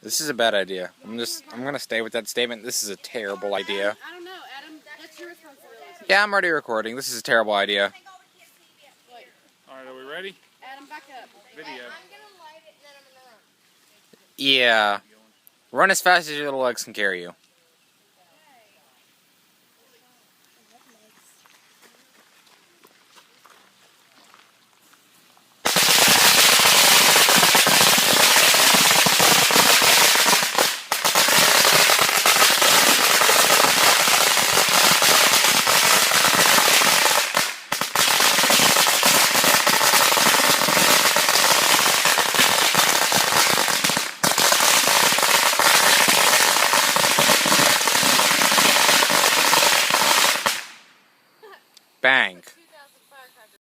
This is a bad idea. I'm gonna stay with that statement. This is a terrible idea. I don't know, Adam. That's your responsibility. Yeah, I'm already recording. This is a terrible idea. Alright, are we ready? Adam, back up. Video. I'm gonna light it and then I'm gonna run. Yeah. Run as fast as your little legs can carry you.